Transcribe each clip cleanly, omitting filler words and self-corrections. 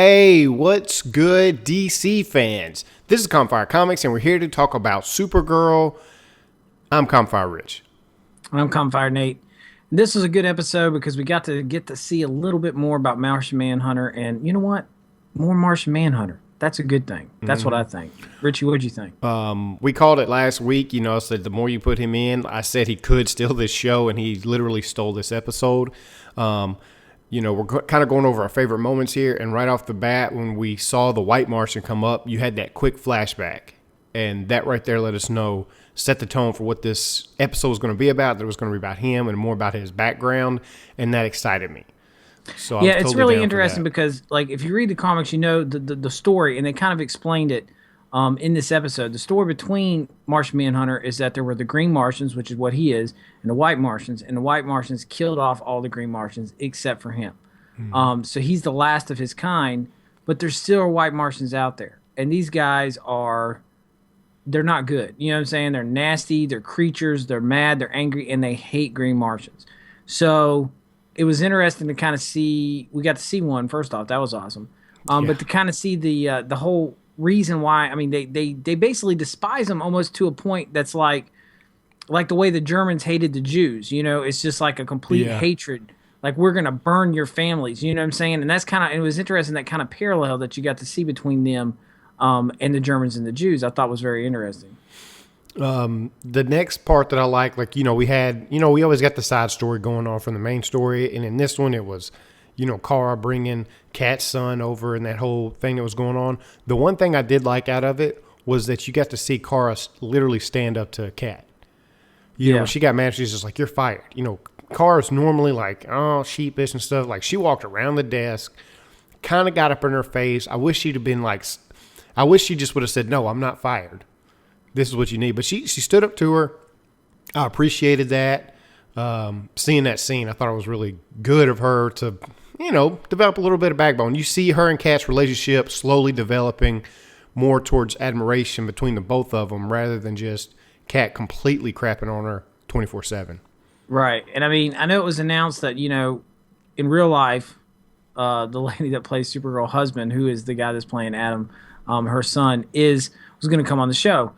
Hey, what's good, DC fans? This is Campfire Comics, and we're here to talk about Supergirl. I'm Campfire Rich. I'm Campfire Nate. This was a good episode because we got to see a little bit more about Martian Man Hunter, and you know what? More Martian Man Hunter. That's a good thing. That's what I think. Richie, what'd you think? We called it last week. Said the more you put him in, I said he could steal this show, and he literally stole this episode. We're kind of going over our favorite moments here, and right off the bat, when we saw the White Martian come up, you had that quick flashback, and that right there let us know, set the tone for what this episode was going to be about. That it was going to be about him and more about his background, and that excited me. So yeah, it's really interesting because, like, if you read the comics, you know the story, and they kind of explained it in this episode. The story between Martian Manhunter is that there were the Green Martians, which is what he is, and the White Martians, and the White Martians killed off all the Green Martians except for him. So he's the last of his kind, but there still are White Martians out there, and these guys they're not good. You know what I'm saying? They're nasty, they're creatures, they're mad, they're angry, and they hate Green Martians. So it was interesting to kind of see. We got to see one first off. That was awesome. But to kind of see the whole reason why. I mean, they basically despise them almost to a point that's like the way the Germans hated the Jews. You know, it's just like a complete hatred. Like, we're gonna burn your families. You know what I'm saying? And that's kind of. It was interesting, that kind of parallel that you got to see between them and the Germans and the Jews. I thought was very interesting. The next part that I like, we always got the side story going on from the main story. And in this one, it was, Kara bringing Kat's son over and that whole thing that was going on. The one thing I did like out of it was that you got to see Kara literally stand up to Kat. When she got mad, she's just like, "You're fired." Kara's normally like, oh, sheepish and stuff. Like, she walked around the desk, kind of got up in her face. I wish she just would have said, "No, I'm not fired. This is what you need." But she stood up to her. I appreciated that. Seeing that scene, I thought it was really good of her to, develop a little bit of backbone. You see her and Kat's relationship slowly developing more towards admiration between the both of them, rather than just Kat completely crapping on her 24/7. Right. And I mean, I know it was announced that, in real life, the lady that plays Supergirl husband, who is the guy that's playing Adam, her son, was going to come on the show.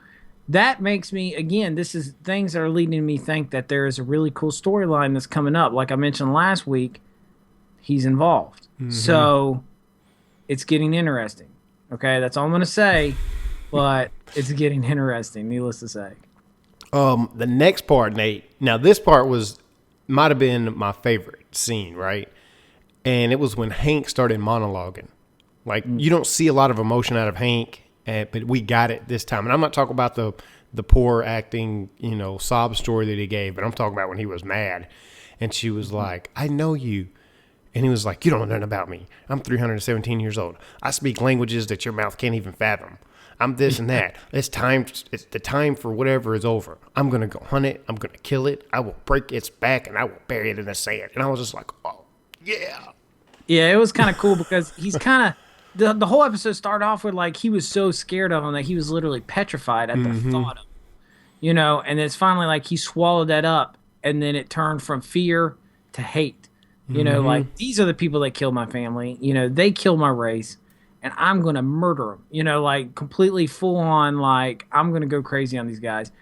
That makes me, again, this is things that are leading me to think that there is a really cool storyline that's coming up. Like I mentioned last week, he's involved. Mm-hmm. So it's getting interesting. Okay, that's all I'm going to say, but it's getting interesting, needless to say. The next part, Nate, now this part might have been my favorite scene, right? And it was when Hank started monologuing. Like, you don't see a lot of emotion out of Hank, but we got it this time. And I'm not talking about the poor acting, sob story that he gave, but I'm talking about when he was mad. And she was like, "I know you." And he was like, "You don't know nothing about me. I'm 317 years old. I speak languages that your mouth can't even fathom. I'm this and that. It's the time for whatever is over. I'm going to go hunt it. I'm going to kill it. I will break its back, and I will bury it in the sand." And I was just like, oh, yeah. Yeah, it was kind of cool because he's kind of, the whole episode started off with, like, he was so scared of him that he was literally petrified at the thought of him. And it's finally like he swallowed that up, and then it turned from fear to hate. Like, these are the people that killed my family. They killed my race, and I'm going to murder them. Like, completely full on, like, I'm going to go crazy on these guys.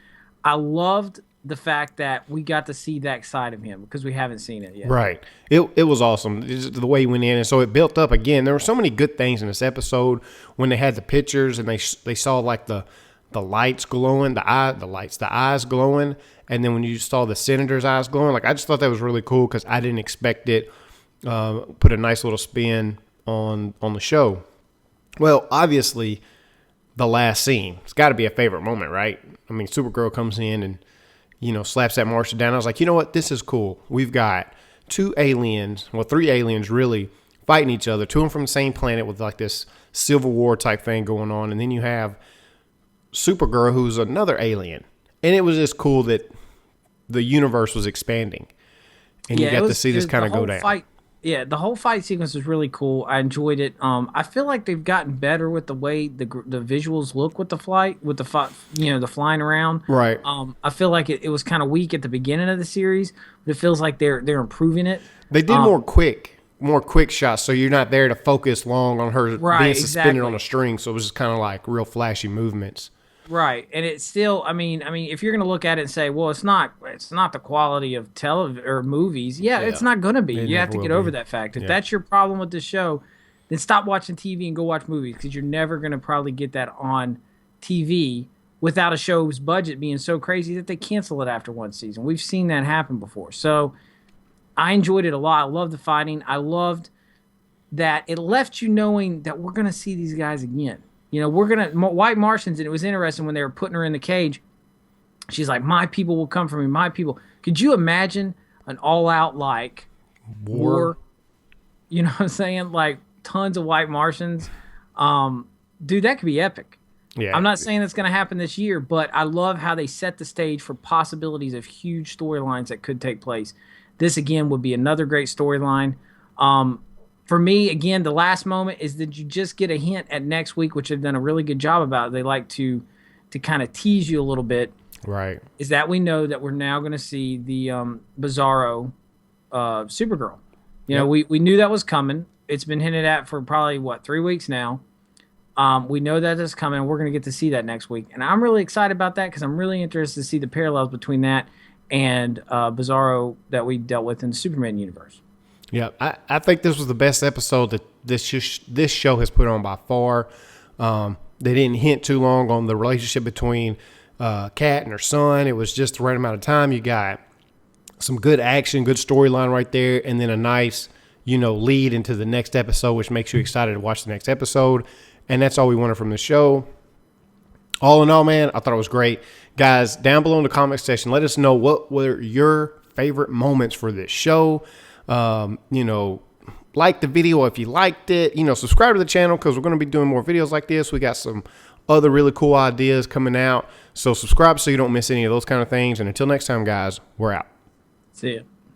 I loved the fact that we got to see that side of him because we haven't seen it yet. Right. It was awesome, the way he went in. And so it built up again. There were so many good things in this episode when they had the pictures and they saw, like, the lights glowing, the eyes glowing. And then when you saw the senator's eyes glowing, like, I just thought that was really cool because I didn't expect it. Put a nice little spin on the show. Well, obviously, the last scene, it's got to be a favorite moment, right? I mean, Supergirl comes in and, slaps that Martian down. I was like, you know what? This is cool. We've got three aliens really fighting each other, two of them from the same planet with, like, this Civil War type thing going on. And then you have Supergirl, who's another alien. And it was just cool that the universe was expanding. And you got to see this kind of go down. Yeah, the whole fight sequence was really cool. I enjoyed it. I feel like they've gotten better with the way the visuals look with the the flying around. Right. I feel like it was kind of weak at the beginning of the series, but it feels like they're improving it. They did more quick more quick shots, so you're not there to focus long on her being suspended on a string. So it was just kind of like real flashy movements. Right, and it's still. I mean, if you're going to look at it and say, well, it's not the quality of television or movies. Yeah, it's not going to be. You have to get over that fact. If that's your problem with the show, then stop watching TV and go watch movies, because you're never going to probably get that on TV without a show's budget being so crazy that they cancel it after one season. We've seen that happen before. So I enjoyed it a lot. I loved the fighting. I loved that it left you knowing that we're going to see these guys again. You know, we're going to White Martians, and it was interesting when they were putting her in the cage. She's like, my people will come for me, my people. Could you imagine an all-out, like, war? You know what I'm saying? Like, tons of White Martians. Dude, that could be epic. Yeah. I'm not saying that's going to happen this year, but I love how they set the stage for possibilities of huge storylines that could take place. This, again, would be another great storyline. For me, again, the last moment is that you just get a hint at next week, which they've done a really good job about. They like to kind of tease you a little bit. Right. Is that we know that we're now going to see the Bizarro Supergirl. You know, we knew that was coming. It's been hinted at for probably, 3 weeks now. We know that is coming. We're going to get to see that next week. And I'm really excited about that, because I'm really interested to see the parallels between that and Bizarro that we dealt with in the Superman universe. Yeah, I think this was the best episode that this show has put on by far. They didn't hint too long on the relationship between Kat and her son. It was just the right amount of time. You got some good action, good storyline right there, and then a nice, lead into the next episode, which makes you excited to watch the next episode. And that's all we wanted from the show. All in all, man, I thought it was great. Guys, down below in the comment section, let us know what were your favorite moments for this show. Like the video if you liked it. Subscribe to the channel, because we're going to be doing more videos like this. We got some other really cool ideas coming out. So subscribe so you don't miss any of those kind of things. And until next time, guys, we're out. See ya.